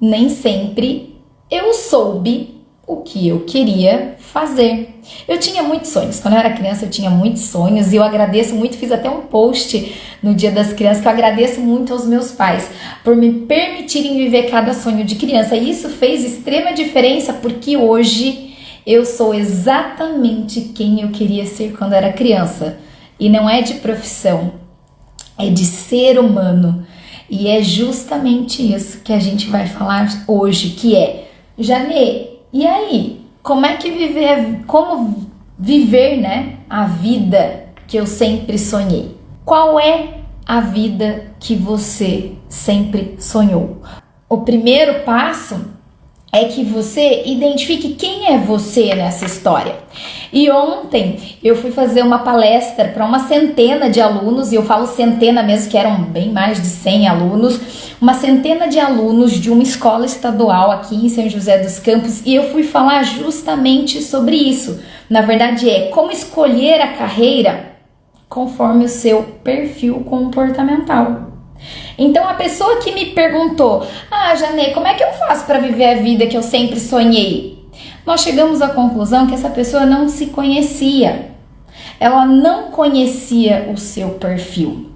nem sempre eu soube o que eu queria fazer. Eu tinha muitos sonhos. Quando eu era criança, eu tinha muitos sonhos e eu agradeço muito, fiz até um post no Dia das Crianças, que eu agradeço muito aos meus pais por me permitirem viver cada sonho de criança. E isso fez extrema diferença, porque hoje eu sou exatamente quem eu queria ser quando era criança. E não é de profissão, é de ser humano. E é justamente isso que a gente vai falar hoje, que é: Janê, e aí? Como viver, né, a vida que eu sempre sonhei? Qual é a vida que você sempre sonhou? O primeiro passo é que você identifique quem é você nessa história. E ontem eu fui fazer uma palestra para uma centena de alunos, e eu falo centena mesmo, que eram bem mais de 100 alunos, uma centena de alunos de uma escola estadual aqui em São José dos Campos, e eu fui falar justamente sobre isso. Na verdade como escolher a carreira conforme o seu perfil comportamental. Então a pessoa que me perguntou: Janê, como é que eu faço para viver a vida que eu sempre sonhei? Nós chegamos à conclusão que essa pessoa não se conhecia. Ela não conhecia o seu perfil.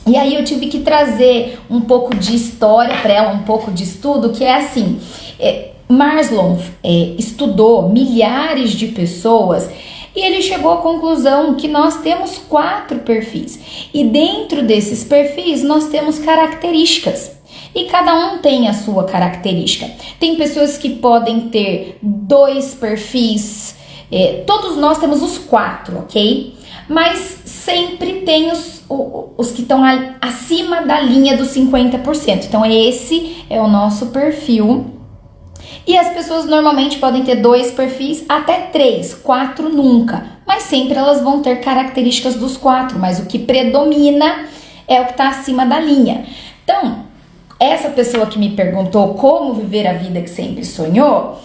E aí eu tive que trazer um pouco de história para ela, um pouco de estudo, que é assim: Maslow estudou milhares de pessoas e ele chegou à conclusão que nós temos 4 perfis. E dentro desses perfis nós temos características. E cada um tem a sua característica. Tem pessoas que podem ter 2 perfis. Todos nós temos os 4, ok? Mas sempre tem os que estão acima da linha dos 50%. Então esse é o nosso perfil. E as pessoas normalmente podem ter 2 perfis, até 3, 4 nunca. Mas sempre elas vão ter características dos 4, mas o que predomina é o que está acima da linha. Então, essa pessoa que me perguntou como viver a vida que sempre sonhou,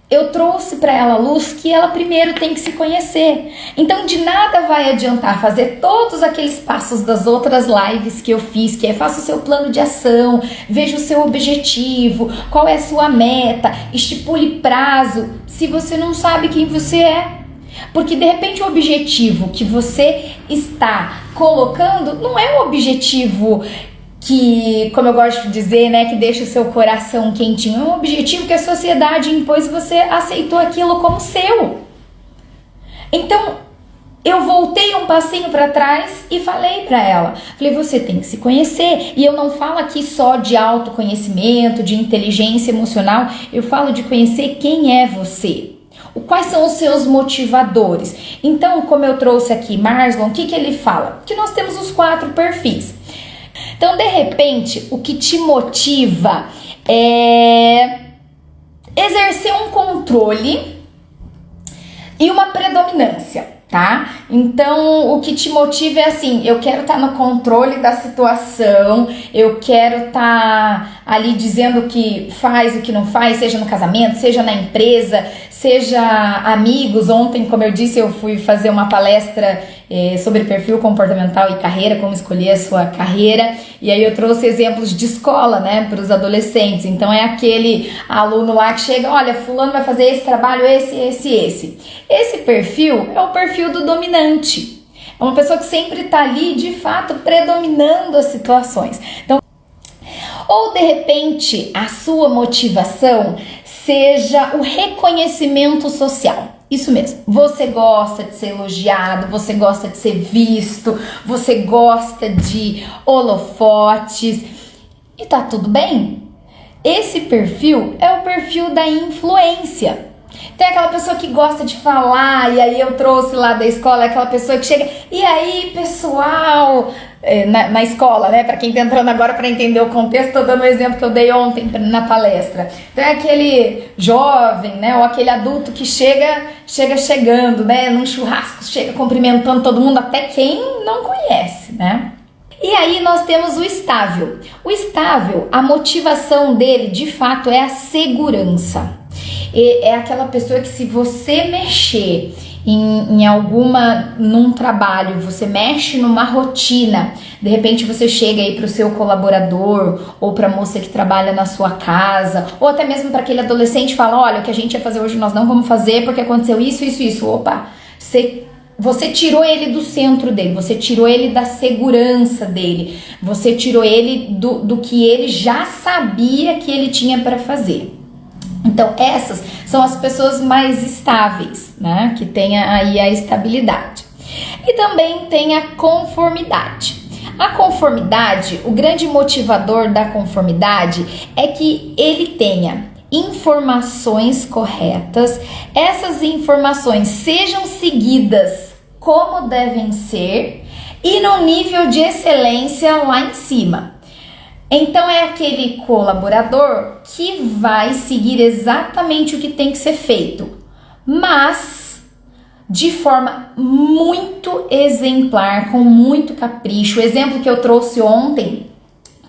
eu trouxe para ela a luz que ela primeiro tem que se conhecer. Então de nada vai adiantar fazer todos aqueles passos das outras lives que eu fiz, que é: faça o seu plano de ação, veja o seu objetivo, qual é a sua meta, estipule prazo, se você não sabe quem você é. Porque de repente o objetivo que você está colocando não é um objetivo que, como eu gosto de dizer, né, que deixa o seu coração quentinho. É um objetivo que a sociedade impôs e você aceitou aquilo como seu. Então, eu voltei um passinho para trás e falei para ela. Falei: você tem que se conhecer. E eu não falo aqui só de autoconhecimento, de inteligência emocional. Eu falo de conhecer quem é você. Quais são os seus motivadores? Então, como eu trouxe aqui Maslow, o que ele fala? Que nós temos os 4 perfis. Então, de repente, o que te motiva é exercer um controle e uma predominância, tá? Então, o que te motiva é assim: eu quero estar no controle da situação, eu quero estar ali dizendo o que faz, o que não faz, seja no casamento, seja na empresa, seja amigos. Ontem, como eu disse, eu fui fazer uma palestra sobre perfil comportamental e carreira, como escolher a sua carreira, e aí eu trouxe exemplos de escola, né, para os adolescentes. Então é aquele aluno lá que chega: olha, fulano vai fazer esse trabalho, esse. Esse perfil é o perfil do dominante. É uma pessoa que sempre está ali, de fato, predominando as situações. Então, ou de repente a sua motivação seja o reconhecimento social. Isso mesmo, você gosta de ser elogiado, você gosta de ser visto, você gosta de holofotes, e tá tudo bem. Esse perfil é o perfil da influência. Tem aquela pessoa que gosta de falar, e aí eu trouxe lá da escola aquela pessoa que chega: e aí, pessoal, na escola, né? Para quem tá entrando agora para entender o contexto, tô dando o exemplo que eu dei ontem na palestra. Então é aquele jovem, né? Ou aquele adulto que chegando, né? Num churrasco, chega cumprimentando todo mundo, até quem não conhece, né? E aí nós temos o estável. O estável, a motivação dele, de fato, é a segurança. É aquela pessoa que, se você mexer num trabalho, você mexe numa rotina, de repente você chega aí para o seu colaborador ou para a moça que trabalha na sua casa, ou até mesmo para aquele adolescente e fala, olha, o que a gente ia fazer hoje nós não vamos fazer porque aconteceu isso. Opa, você tirou ele do centro dele, você tirou ele da segurança dele, você tirou ele do que ele já sabia que ele tinha para fazer. Então essas são as pessoas mais estáveis, né? Que tem aí a estabilidade. E também tem a conformidade. A conformidade, o grande motivador da conformidade é que ele tenha informações corretas, essas informações sejam seguidas como devem ser e no nível de excelência lá em cima. Então é aquele colaborador que vai seguir exatamente o que tem que ser feito, mas de forma muito exemplar, com muito capricho. O exemplo que eu trouxe ontem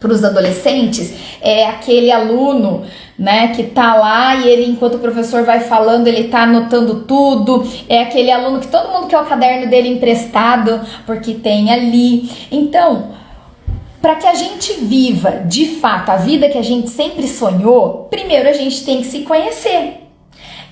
para os adolescentes é aquele aluno, né, que tá lá e ele, enquanto o professor vai falando, ele tá anotando tudo. É aquele aluno que todo mundo quer o caderno dele emprestado porque tem ali. Então, para que a gente viva de fato a vida que a gente sempre sonhou, primeiro a gente tem que se conhecer.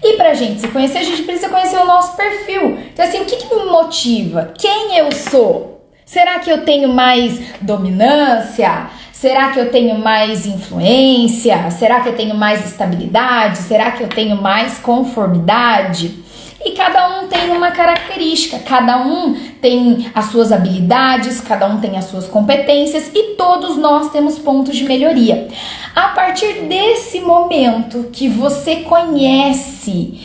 E pra gente se conhecer, a gente precisa conhecer o nosso perfil. Então assim, o que me motiva? Quem eu sou? Será que eu tenho mais dominância? Será que eu tenho mais influência? Será que eu tenho mais estabilidade? Será que eu tenho mais conformidade? E cada um tem uma característica, cada um tem as suas habilidades, cada um tem as suas competências e todos nós temos pontos de melhoria. A partir desse momento que você conhece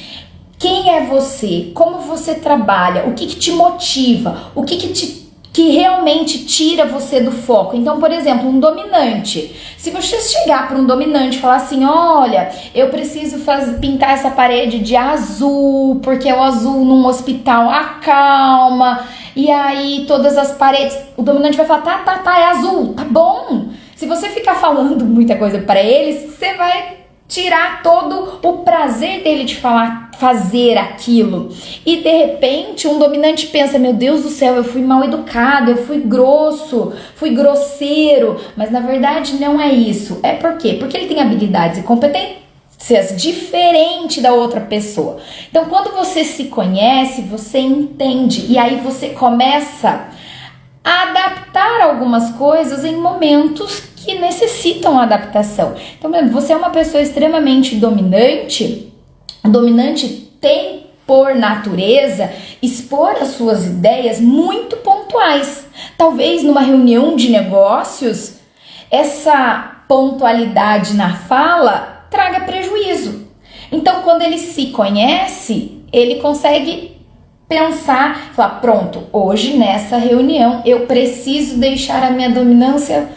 quem é você, como você trabalha, o que te motiva, o que realmente tira você do foco. Então, por exemplo, um dominante. Se você chegar para um dominante e falar assim, olha, eu preciso pintar essa parede de azul, porque o azul num hospital acalma, e aí todas as paredes, o dominante vai falar, tá, é azul, tá bom. Se você ficar falando muita coisa para eles, você vai tirar todo o prazer dele de fazer aquilo. E de repente um dominante pensa, meu Deus do céu, eu fui mal educado, eu fui grosso, fui grosseiro. Mas na verdade não é isso. É por quê? Porque ele tem habilidades e competências diferentes da outra pessoa. Então quando você se conhece, você entende. E aí você começa a adaptar algumas coisas em momentos que necessitam adaptação. Então, você é uma pessoa extremamente dominante. O dominante tem, por natureza, expor as suas ideias muito pontuais. Talvez numa reunião de negócios, essa pontualidade na fala traga prejuízo. Então, quando ele se conhece, ele consegue pensar, falar, pronto, hoje nessa reunião eu preciso deixar a minha dominância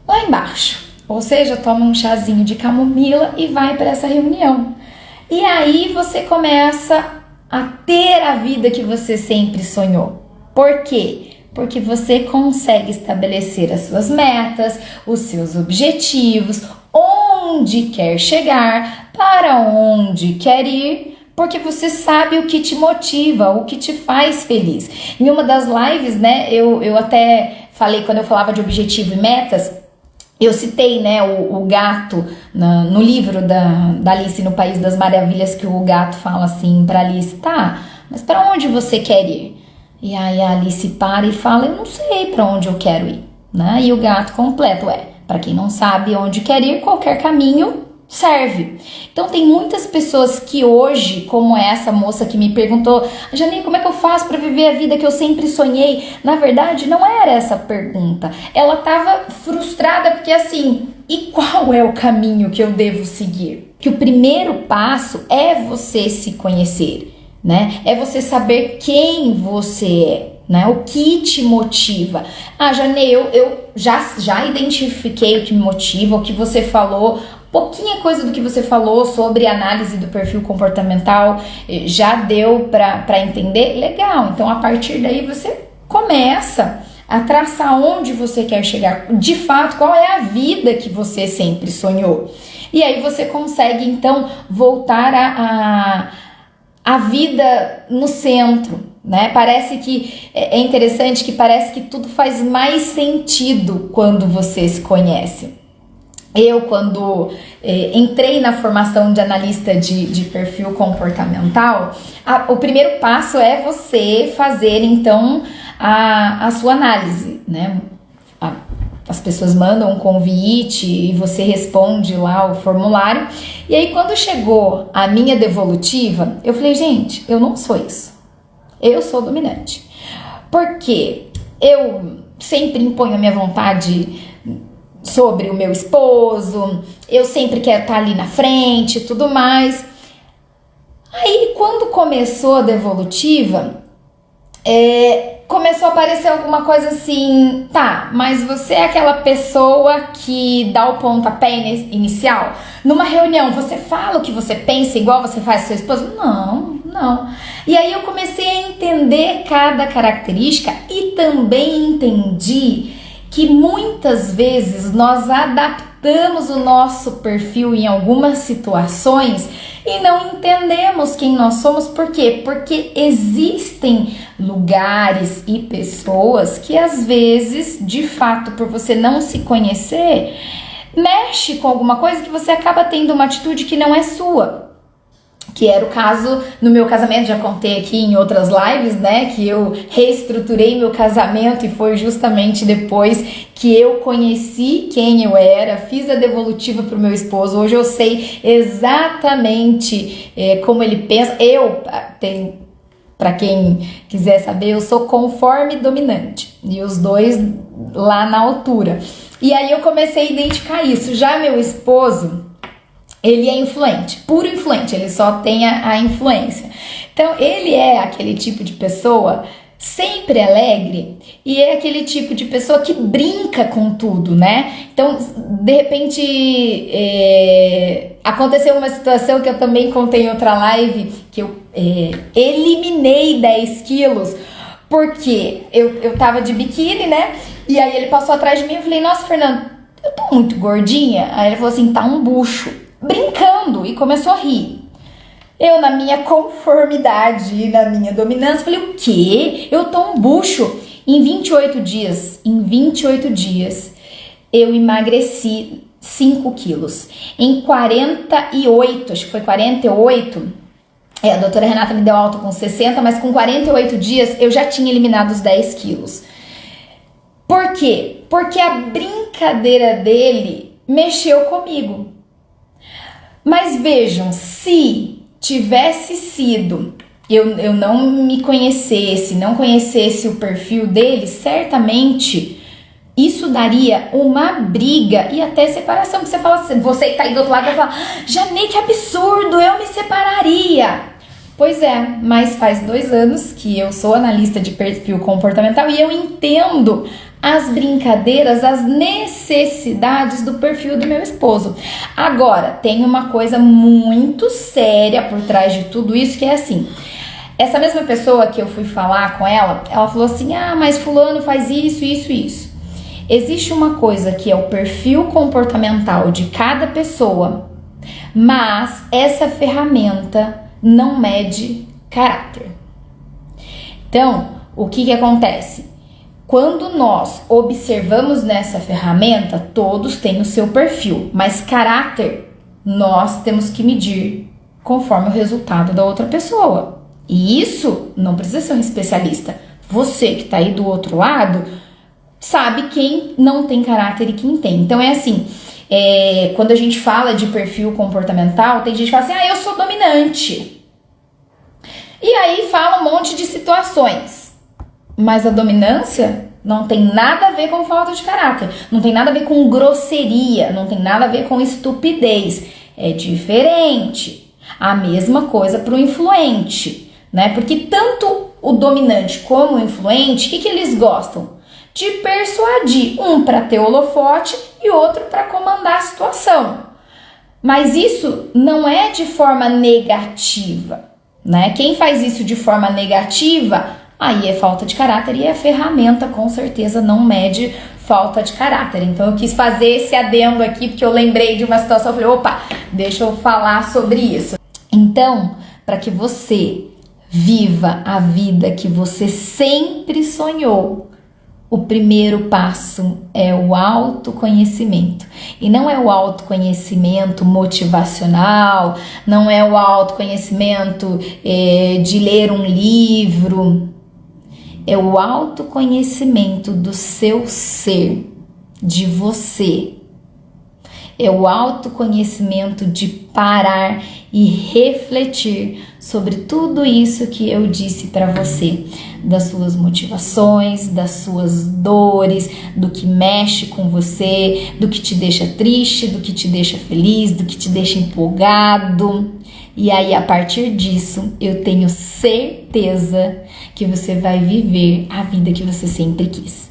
lá embaixo, ou seja, toma um chazinho de camomila e vai para essa reunião. E aí você começa a ter a vida que você sempre sonhou. Por quê? Porque você consegue estabelecer as suas metas, os seus objetivos, onde quer chegar, para onde quer ir, porque você sabe o que te motiva, o que te faz feliz. Em uma das lives, né, eu até falei, quando eu falava de objetivo e metas, eu citei, né, o gato no livro da Alice no País das Maravilhas, que o gato fala assim pra Alice, tá, mas pra onde você quer ir? E aí a Alice para e fala, eu não sei pra onde eu quero ir, né? E o gato completa, pra quem não sabe onde quer ir, qualquer caminho serve. Então tem muitas pessoas que hoje, como essa moça que me perguntou, Janaína, como é que eu faço para viver a vida que eu sempre sonhei? Na verdade, não era essa a pergunta. Ela estava frustrada porque assim, e qual é o caminho que eu devo seguir? Que o primeiro passo é você se conhecer, né? É você saber quem você é, né? O que te motiva? Ah, Janei, eu já identifiquei o que me motiva, o que você falou. Pouquinha coisa do que você falou sobre análise do perfil comportamental já deu para entender? Legal, então a partir daí você começa a traçar onde você quer chegar, de fato, qual é a vida que você sempre sonhou. E aí você consegue então voltar a a vida no centro, né? Parece que é interessante que parece que tudo faz mais sentido quando você se conhece. Eu, quando entrei na formação de analista de perfil comportamental, o primeiro passo é você fazer, então, a sua análise, né? As pessoas mandam um convite e você responde lá o formulário. E aí, quando chegou a minha devolutiva, eu falei, gente, eu não sou isso. Eu sou dominante. Porque eu sempre imponho a minha vontade sobre o meu esposo, eu sempre quero estar ali na frente e tudo mais. Aí, quando começou a devolutiva, começou a aparecer alguma coisa assim, tá, mas você é aquela pessoa que dá o pontapé inicial? Numa reunião, você fala o que você pensa igual você faz com seu esposo? Não. E aí eu comecei a entender cada característica e também entendi que muitas vezes nós adaptamos o nosso perfil em algumas situações e não entendemos quem nós somos. Por quê? Porque existem lugares e pessoas que às vezes, de fato, por você não se conhecer, mexe com alguma coisa que você acaba tendo uma atitude que não é sua. Que era o caso no meu casamento, já contei aqui em outras lives, né, que eu reestruturei meu casamento e foi justamente depois que eu conheci quem eu era, fiz a devolutiva pro meu esposo. Hoje eu sei exatamente como ele pensa. Para quem quiser saber, eu sou conforme dominante e os dois lá na altura. E aí eu comecei a identificar isso. Já meu esposo, ele é influente, puro influente, ele só tem a influência. Então, ele é aquele tipo de pessoa sempre alegre e é aquele tipo de pessoa que brinca com tudo, né? Então, de repente, aconteceu uma situação que eu também contei em outra live, que eu eliminei 10 quilos, porque eu tava de biquíni, né? E aí ele passou atrás de mim e eu falei, nossa, Fernando, eu tô muito gordinha. Aí ele falou assim, tá um bucho. Brincando, e começou a rir. Eu, na minha conformidade, na minha dominância, falei, o quê? Eu tô um bucho. Em 28 dias, eu emagreci 5 quilos. Em 48, acho que foi 48, a doutora Renata me deu alta com 60, mas com 48 dias eu já tinha eliminado os 10 quilos. Por quê? Porque a brincadeira dele mexeu comigo. Mas vejam, se tivesse sido, eu não me conhecesse, não conhecesse o perfil dele, certamente isso daria uma briga e até separação. Você fala assim, você que tá aí do outro lado vai falar, Janê, que absurdo, eu me separaria. Pois é, mas faz 2 anos que eu sou analista de perfil comportamental e eu entendo as brincadeiras, as necessidades do perfil do meu esposo. Agora, tem uma coisa muito séria por trás de tudo isso, que é assim, essa mesma pessoa que eu fui falar com ela falou assim, mas fulano faz isso. Existe uma coisa que é o perfil comportamental de cada pessoa, mas essa ferramenta não mede caráter. Então, o que acontece? Quando nós observamos nessa ferramenta, todos têm o seu perfil, mas caráter nós temos que medir conforme o resultado da outra pessoa. E isso não precisa ser um especialista. Você que está aí do outro lado sabe quem não tem caráter e quem tem. Então é assim, quando a gente fala de perfil comportamental, tem gente que fala assim, eu sou dominante. E aí fala um monte de situações. Mas a dominância não tem nada a ver com falta de caráter, não tem nada a ver com grosseria, não tem nada a ver com estupidez. É diferente. A mesma coisa para o influente, né? Porque tanto o dominante como o influente, o que eles gostam? De persuadir, um para ter holofote e outro para comandar a situação. Mas isso não é de forma negativa, né? Quem faz isso de forma negativa, aí é falta de caráter e a ferramenta com certeza não mede falta de caráter. Então eu quis fazer esse adendo aqui porque eu lembrei de uma situação, eu falei, opa, deixa eu falar sobre isso. Então, para que você viva a vida que você sempre sonhou, o primeiro passo é o autoconhecimento. E não é o autoconhecimento motivacional, não é o autoconhecimento de ler um livro. É o autoconhecimento do seu ser, de você. É o autoconhecimento de parar e refletir sobre tudo isso que eu disse para você, das suas motivações, das suas dores, do que mexe com você, do que te deixa triste, do que te deixa feliz, do que te deixa empolgado. E aí, a partir disso, eu tenho certeza que você vai viver a vida que você sempre quis.